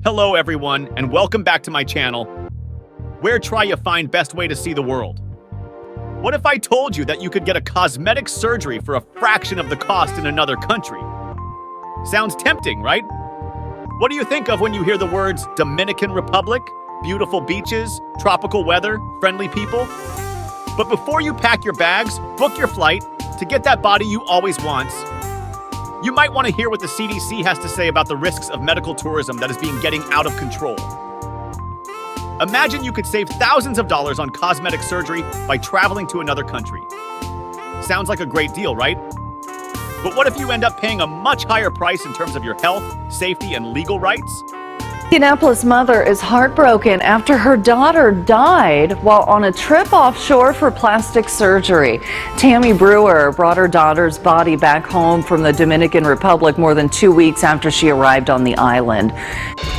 Hello everyone, and welcome back to my channel. Where try you find best way to see the world? What if I told you that you could get a cosmetic surgery for a fraction of the cost in another country? Sounds tempting, right? What do you think of when you hear the words Dominican Republic, beautiful beaches, tropical weather, friendly people? But before you pack your bags, book your flight to get that body you always want, you might want to hear what the CDC has to say about the risks of medical tourism that is getting out of control. Imagine you could save thousands of dollars on cosmetic surgery by traveling to another country. Sounds like a great deal, right? But what if you end up paying a much higher price in terms of your health, safety, and legal rights? Indianapolis mother is heartbroken after her daughter died while on a trip offshore for plastic surgery. Tammy Brewer brought her daughter's body back home from the Dominican Republic more than 2 weeks after she arrived on the island.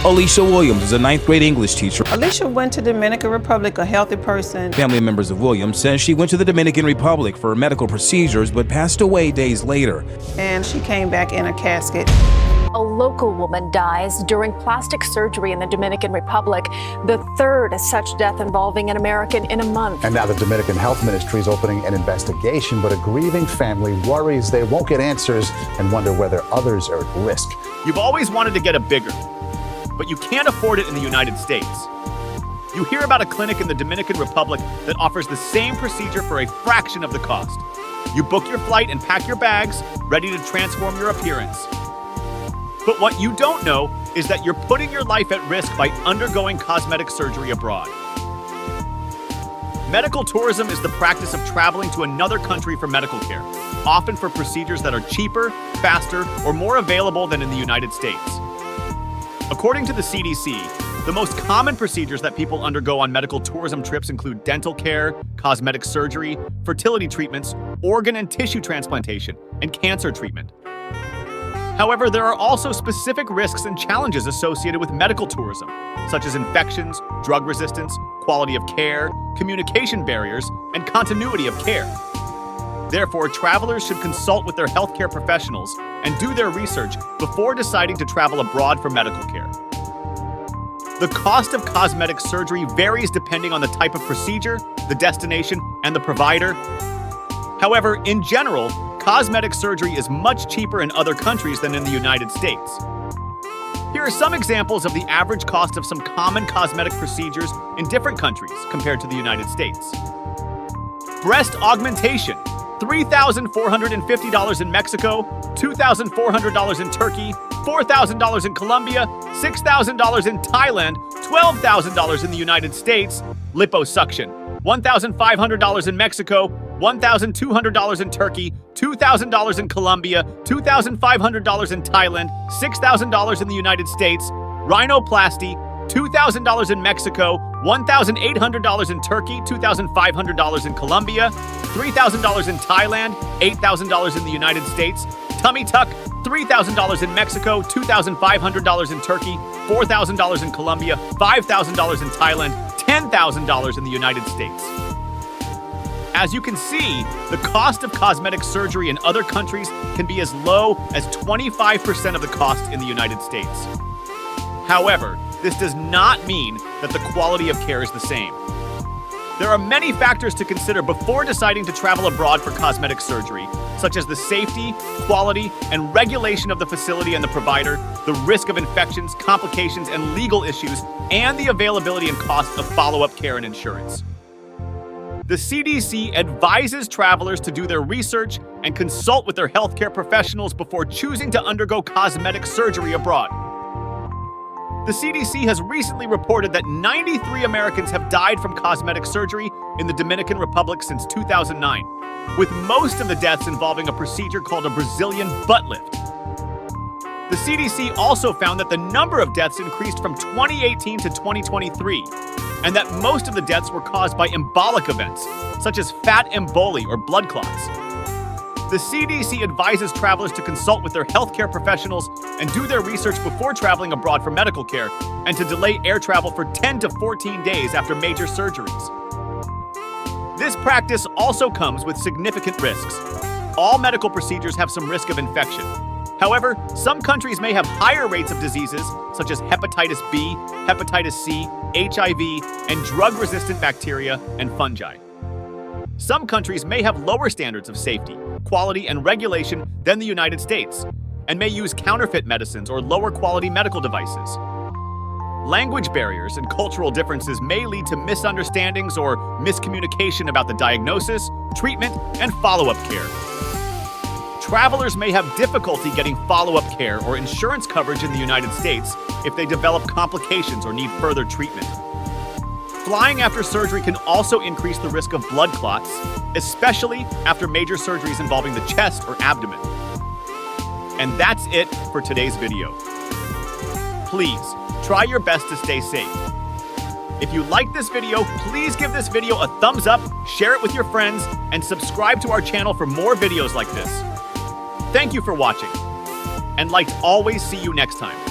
Alicia Williams is a 9th grade English teacher. Alicia went to Dominican Republic, a healthy person. Family members of Williams says she went to the Dominican Republic for medical procedures but passed away days later. And she came back in a casket. A local woman dies during plastic surgery in the Dominican Republic, the third such death involving an American in a month. And now the Dominican Health Ministry is opening an investigation, but a grieving family worries they won't get answers and wonder whether others are at risk. You've always wanted to get a bigger, but you can't afford it in the United States. You hear about a clinic in the Dominican Republic that offers the same procedure for a fraction of the cost. You book your flight and pack your bags, ready to transform your appearance. But what you don't know is that you're putting your life at risk by undergoing cosmetic surgery abroad. Medical tourism is the practice of traveling to another country for medical care, often for procedures that are cheaper, faster, or more available than in the United States. According to the CDC, the most common procedures that people undergo on medical tourism trips include dental care, cosmetic surgery, fertility treatments, organ and tissue transplantation, and cancer treatment. However, there are also specific risks and challenges associated with medical tourism, such as infections, drug resistance, quality of care, communication barriers, and continuity of care. Therefore, travelers should consult with their healthcare professionals and do their research before deciding to travel abroad for medical care. The cost of cosmetic surgery varies depending on the type of procedure, the destination, and the provider. However, in general, cosmetic surgery is much cheaper in other countries than in the United States. Here are some examples of the average cost of some common cosmetic procedures in different countries compared to the United States. Breast augmentation, $3,450 in Mexico, $2,400 in Turkey, $4,000 in Colombia, $6,000 in Thailand, $12,000 in the United States. Liposuction, $1,500 in Mexico, $1,200 in Turkey, $2,000 in Colombia, $2,500 in Thailand, $6,000 in the United States. Rhinoplasty, $2,000 in Mexico, $1,800 in Turkey, $2,500 in Colombia, $3,000 in Thailand, $8,000 in the United States. Tummy tuck, $3,000 in Mexico, $2,500 in Turkey, $4,000 in Colombia, $5,000 in Thailand, $10,000 in the United States. As you can see, the cost of cosmetic surgery in other countries can be as low as 25% of the cost in the United States. However, this does not mean that the quality of care is the same. There are many factors to consider before deciding to travel abroad for cosmetic surgery, such as the safety, quality, and regulation of the facility and the provider, the risk of infections, complications, and legal issues, and the availability and cost of follow-up care and insurance. The CDC advises travelers to do their research and consult with their healthcare professionals before choosing to undergo cosmetic surgery abroad. The CDC has recently reported that 93 Americans have died from cosmetic surgery in the Dominican Republic since 2009, with most of the deaths involving a procedure called a Brazilian butt lift. The CDC also found that the number of deaths increased from 2018 to 2023, and that most of the deaths were caused by embolic events, such as fat emboli or blood clots. The CDC advises travelers to consult with their healthcare professionals and do their research before traveling abroad for medical care, and to delay air travel for 10 to 14 days after major surgeries. This practice also comes with significant risks. All medical procedures have some risk of infection. However, some countries may have higher rates of diseases such as hepatitis B, hepatitis C, HIV, and drug-resistant bacteria and fungi. Some countries may have lower standards of safety, quality, and regulation than the United States, and may use counterfeit medicines or lower-quality medical devices. Language barriers and cultural differences may lead to misunderstandings or miscommunication about the diagnosis, treatment, and follow-up care. Travelers may have difficulty getting follow-up care or insurance coverage in the United States if they develop complications or need further treatment. Flying after surgery can also increase the risk of blood clots, especially after major surgeries involving the chest or abdomen. And that's it for today's video. Please, try your best to stay safe. If you like this video, please give this video a thumbs up, share it with your friends, and subscribe to our channel for more videos like this. Thank you for watching, and like to always see you next time.